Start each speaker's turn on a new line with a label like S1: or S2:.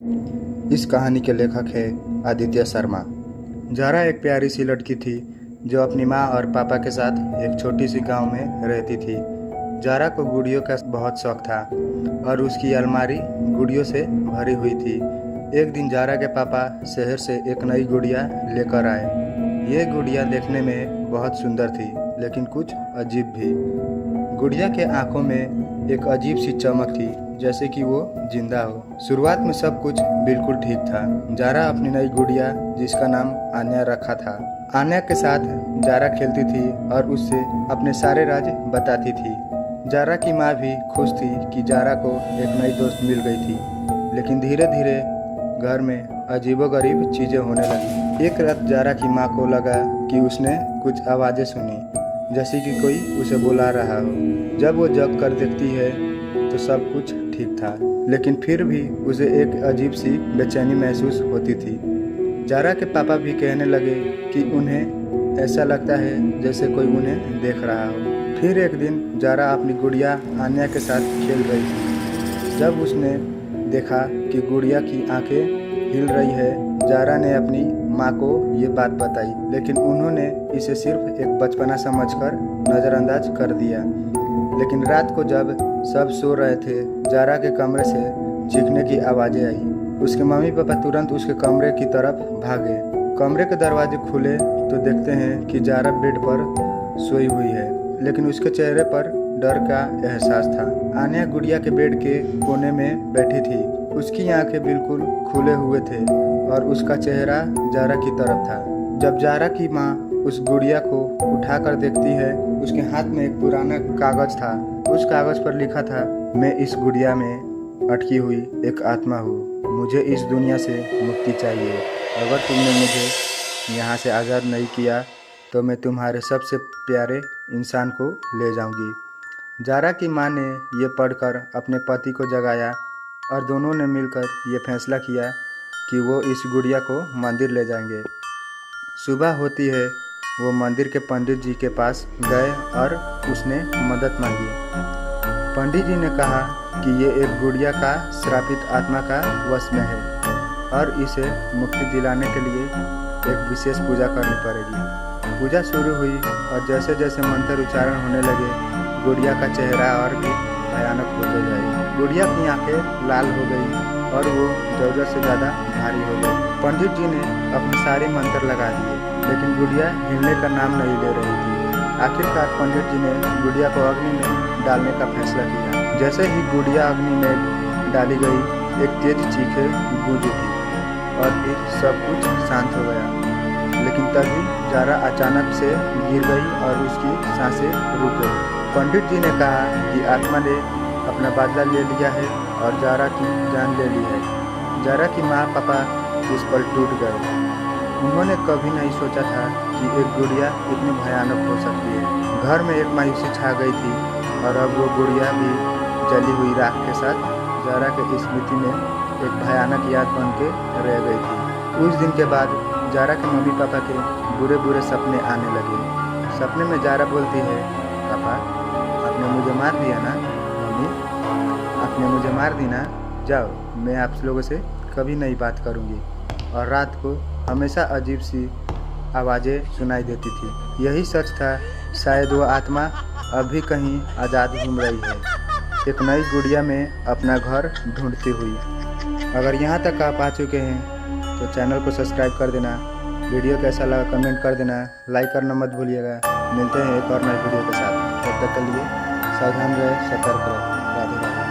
S1: इस कहानी के लेखक हैं आदित्य शर्मा। ज़ारा एक प्यारी सी लड़की थी जो अपनी माँ और पापा के साथ एक छोटी सी गांव में रहती थी। ज़ारा को गुड़ियों का बहुत शौक था और उसकी अलमारी गुड़ियों से भरी हुई थी। एक दिन ज़ारा के पापा शहर से एक नई गुड़िया लेकर आए। ये गुड़िया देखने में बहुत सुंदर थी, लेकिन कुछ अजीब भी। गुड़िया के आंखों में एक अजीब सी चमक थी, जैसे कि वो जिंदा हो। शुरुआत में सब कुछ बिल्कुल ठीक था। ज़ारा अपनी नई गुड़िया, जिसका नाम आन्या रखा था, आन्या के साथ ज़ारा खेलती थी और उससे अपने सारे राज बताती थी। ज़ारा की माँ भी खुश थी कि ज़ारा को एक नई दोस्त मिल गई थी। लेकिन धीरे धीरे घर में अजीबोगरीब चीज़ें होने लगी। एक रात ज़ारा की माँ को लगा कि उसने कुछ आवाज़ें सुनी, जैसे कि कोई उसे बुला रहा हो। जब वो जग कर देखती है तो सब कुछ ठीक था, लेकिन फिर भी उसे एक अजीब सी बेचैनी महसूस होती थी। ज़ारा के पापा भी कहने लगे कि उन्हें ऐसा लगता है जैसे कोई उन्हें देख रहा हो। फिर एक दिन ज़ारा अपनी गुड़िया आन्या के साथ खेल रही थी। जब उसने देखा कि गुड़िया की आंखें हिल रही है, ज़ारा ने अपनी माँ को ये बात बताई, लेकिन उन्होंने इसे सिर्फ एक बचपना समझकर नज़रअंदाज कर दिया। लेकिन रात को जब सब सो रहे थे, ज़ारा के कमरे से चीखने की आवाज़ें आई। उसके मम्मी पापा तुरंत उसके कमरे की तरफ भागे। कमरे के दरवाजे खुले तो देखते हैं कि ज़ारा बेड पर सोई हुई है, लेकिन उसके चेहरे पर डर का एहसास था। आन्या गुड़िया के बेड के कोने में बैठी थी। उसकी आंखें बिल्कुल खुले हुए थे और उसका चेहरा ज़ारा की तरफ था। जब ज़ारा की माँ उस गुड़िया को उठाकर देखती है, उसके हाथ में एक पुराना कागज़ था। उस कागज़ पर लिखा था, मैं इस गुड़िया में अटकी हुई एक आत्मा हूँ। मुझे इस दुनिया से मुक्ति चाहिए। अगर तुमने मुझे यहाँ से आज़ाद नहीं किया तो मैं तुम्हारे सबसे प्यारे इंसान को ले जाऊँगी। ज़ारा की माँ ने ये पढ़कर अपने पति को जगाया और दोनों ने मिलकर ये फैसला किया कि वो इस गुड़िया को मंदिर ले जाएंगे। सुबह होती है, वो मंदिर के पंडित जी के पास गए और उसने मदद मांगी। पंडित जी ने कहा कि ये एक गुड़िया का श्रापित आत्मा का वश में है और इसे मुक्ति दिलाने के लिए एक विशेष पूजा करनी पड़ेगी। पूजा शुरू हुई और जैसे जैसे मंत्र उच्चारण होने लगे, गुड़िया का चेहरा और भी भयानक होते गए। गुड़िया की आंखें लाल हो गई और वो ज़रूरत से ज़्यादा भारी हो गई। पंडित जी ने अपने सारे मंत्र लगा दिए, लेकिन गुड़िया हिलने का नाम नहीं ले रही थी। आखिरकार पंडित जी ने गुड़िया को अग्नि में डालने का फैसला किया। जैसे ही गुड़िया अग्नि में डाली गई, एक तेज चीखें गूंजी थी और फिर सब कुछ शांत हो गया। लेकिन तभी ज़ारा अचानक से गिर गई और उसकी सांसें रुक गई। पंडित जी ने कहा कि आत्मा ने अपना बदला ले लिया है और ज़ारा की जान ले ली है। ज़ारा की माँ पापा इस पर टूट गए। उन्होंने कभी नहीं सोचा था कि एक गुड़िया इतनी भयानक हो सकती है। घर में एक मायूसी छा गई थी और अब वो गुड़िया भी जली हुई राख के साथ ज़ारा के स्मृति में एक भयानक याद बन के रह गई थी। कुछ दिन के बाद ज़ारा के मम्मी पापा के बुरे बुरे सपने आने लगे। सपने में ज़ारा बोलती है, पापा आपने मुझे मार दिया ना, मम्मी आपने मुझे मार दी ना, जाओ मैं आप लोगों से कभी नहीं बात करूँगी। और रात को हमेशा अजीब सी आवाज़ें सुनाई देती थी। यही सच था, शायद वो आत्मा अभी कहीं आज़ाद घूम रही है, एक नई गुड़िया में अपना घर ढूंढती हुई। अगर यहाँ तक आप आ चुके हैं तो चैनल को सब्सक्राइब कर देना। वीडियो कैसा लगा कमेंट कर देना, लाइक करना मत भूलिएगा। मिलते हैं एक और नई वीडियो के साथ। तब तक के लिए सावधान रहे, सतर्क रहे। राधे राधे।